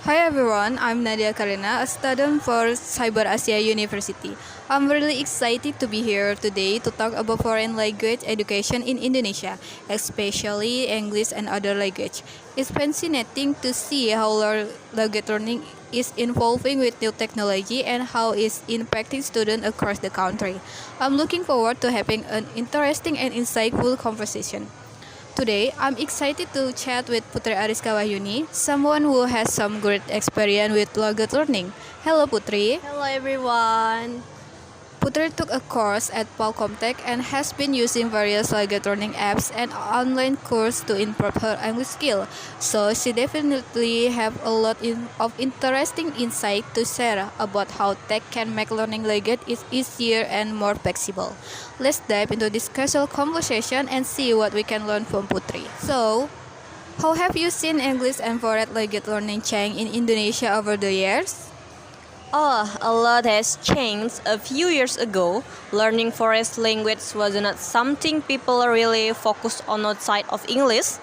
Hi everyone, I'm Nadia Karlina, a student for Cyber Asia University. I'm really excited to be here today to talk about foreign language education in Indonesia, especially English and other language. It's fascinating to see how language learning is evolving with new technology and how it's impacting students across the country. I'm looking forward to having an interesting and insightful conversation. Today, I'm excited to chat with Putri Ariska Wahyuni, someone who has some great experience with language learning. Hello, Putri. Hello everyone. Putri took a course at Palcomtech and has been using various language learning apps and online courses to improve her English skill. So she definitely have a lot of interesting insight to share about how tech can make learning language is easier and more flexible. Let's dive into this casual conversation and see what we can learn from Putri. So, how have you seen English and foreign language learning change in Indonesia over the years? Oh, a lot has changed. A few years ago, learning foreign language was not something people really focused on outside of English.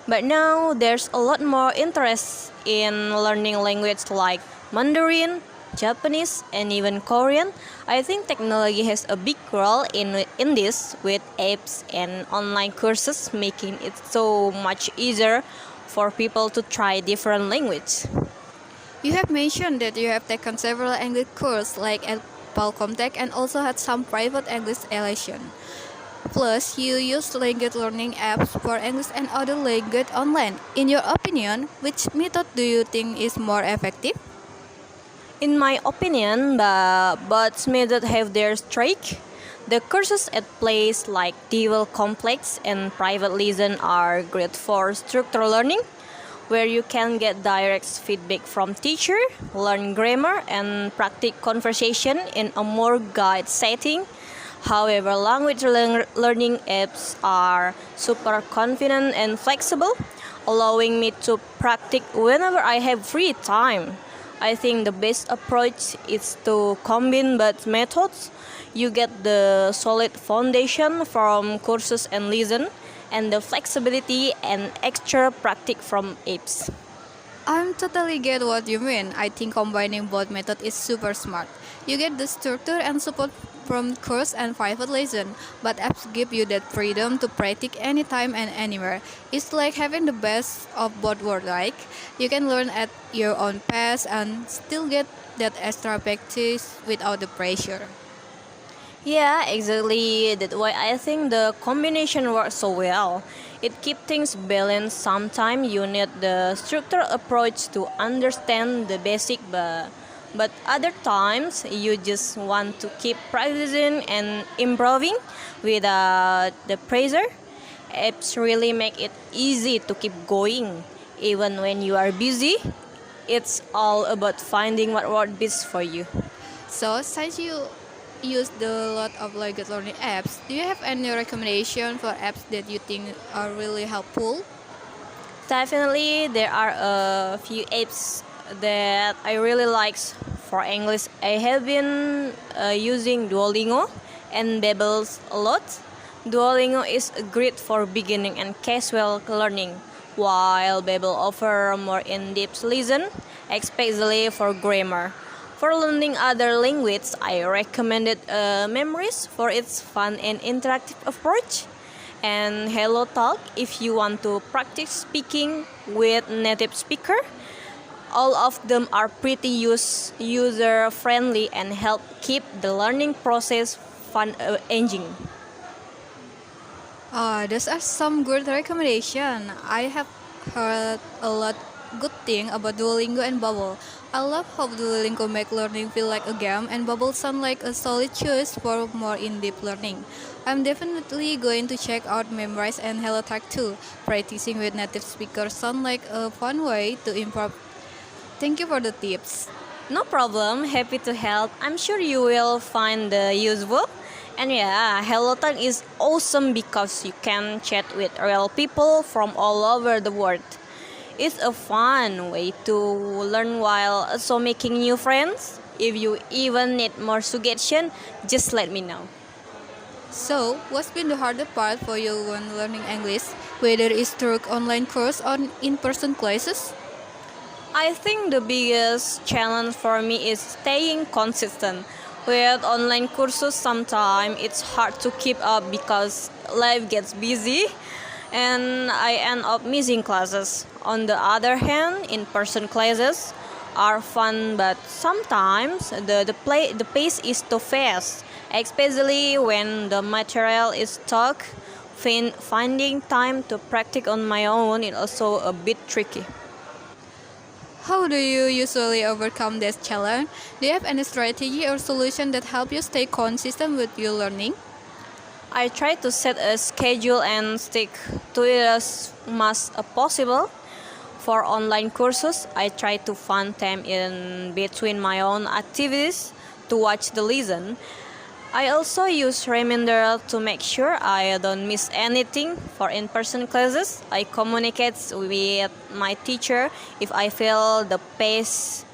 But now there's a lot more interest in learning language like Mandarin, Japanese, and even Korean. I think technology has a big role in this with apps and online courses making it so much easier for people to try different language. You have mentioned that you have taken several English courses like at Palcomtech and also had some private English lessons. Plus, you use language learning apps for English and other language online. In your opinion, which method do you think is more effective? In my opinion, the both methods have their strike. The courses at places like Dual Complex and private lesson are great for structural learning, where you can get direct feedback from teacher, learn grammar, and practice conversation in a more guided setting. However, language learning apps are super confident and flexible, allowing me to practice whenever I have free time. I think the best approach is to combine both methods. You get the solid foundation from courses and lessons, and the flexibility and extra practice from apps. I'm totally get what you mean. I think combining both methods is super smart. You get the structure and support from course and private lesson, but apps give you that freedom to practice anytime and anywhere. It's like having the best of both worlds. Like you can learn at your own pace and still get that extra practice without the pressure. Yeah, exactly. That's why I think the combination works so well. It keeps things balanced. Sometimes you need the structured approach to understand the basic, but other times you just want to keep practicing and improving without the pressure. Apps really make it easy to keep going, even when you are busy. It's all about finding what works best for you. So, since you use the lot of language learning apps, do you have any recommendation for apps that you think are really helpful? Definitely, there are a few apps that I really like for English. I have been using Duolingo and Babbel a lot. Duolingo is great for beginning and casual learning, while Babbel offer more in-depth lesson, especially for grammar. For learning other language, I recommended Memories for its fun and interactive approach, and Hello Talk if you want to practice speaking with native speaker. All of them are pretty user friendly and help keep the learning process fun engaging. Those are some good recommendation. I have heard a lot good thing about Duolingo and Bubble. I love how Duolingo make learning feel like a game and Bubble sound like a solid choice for more in-depth learning. I'm definitely going to check out Memrise and HelloTalk too. Practicing with native speakers sound like a fun way to improve. Thank you for the tips. No problem, happy to help. I'm sure you will find the useful. And yeah, HelloTalk is awesome because you can chat with real people from all over the world. It's a fun way to learn while also making new friends. If you even need more suggestion, just let me know. So, what's been the hardest part for you when learning English, whether it's through online course or in-person classes? I think the biggest challenge for me is staying consistent. With online courses, sometimes it's hard to keep up because life gets busy and I end up missing classes. On the other hand, in person classes are fun, but sometimes the pace is too fast, especially when the material is stuck. Finding time to practice on my own is also a bit tricky. How do you usually overcome this challenge? Do you have any strategy or solution that help you stay consistent with your learning? I try to set a schedule and stick to it as much as possible. For online courses, I try to find time in between my own activities to watch the lesson. I also use reminder to make sure I don't miss anything. For in-person classes, I communicate with my teacher if I feel the pace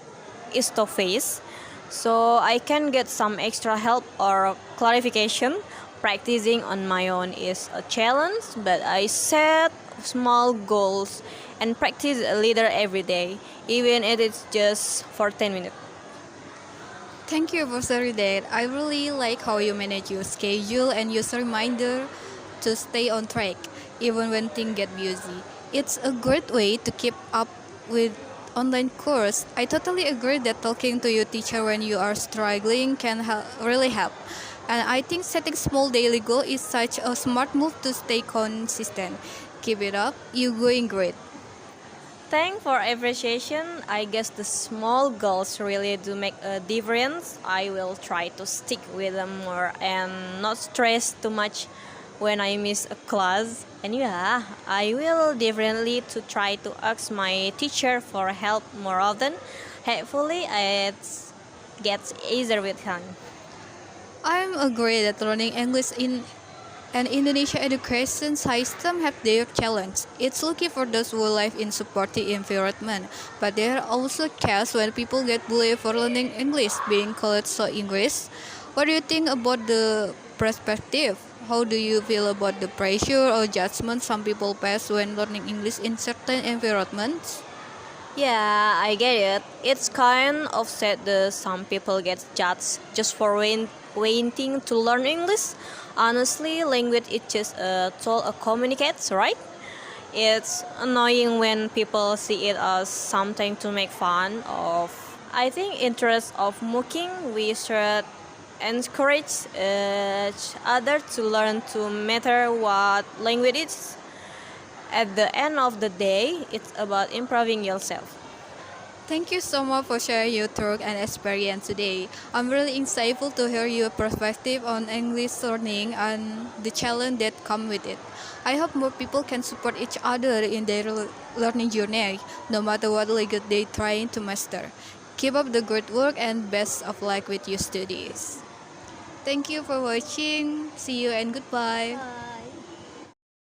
is too fast, so I can get some extra help or clarification. Practicing on my own is a challenge, but I set small goals and practice a little every day, even if it's just for 10 minutes. Thank you for sharing that. I really like how you manage your schedule and use a reminder to stay on track, even when things get busy. It's a great way to keep up with online course. I totally agree that talking to your teacher when you are struggling can really help. And I think setting small daily goal is such a smart move to stay consistent. Keep it up, you're going great. Thanks for appreciation. I guess the small goals really do make a difference. I will try to stick with them more and not stress too much when I miss a class. And yeah, I will definitely to try to ask my teacher for help more often. Hopefully it gets easier with time. I'm agree that learning English in an Indonesia education system have their challenge. It's lucky for those who live in supportive environment, but there are also cases when people get bullied for learning English, being called so English. What do you think about the perspective? How do you feel about the pressure or judgment some people face when learning English in certain environments? Yeah, I get it. It's kind of sad that some people get judged just for waiting to learn English. Honestly, language is just a tool of communicates, right? It's annoying when people see it as something to make fun of. I think interest of mocking, we should encourage each other to learn to matter what language is. At the end of the day, it's about improving yourself. Thank you so much for sharing your thought and experience today. I'm really insightful to hear your perspective on English learning and the challenge that come with it. I hope more people can support each other in their learning journey, no matter what language they're trying to master. Keep up the good work and best of luck with your studies. Thank you for watching. See you and goodbye.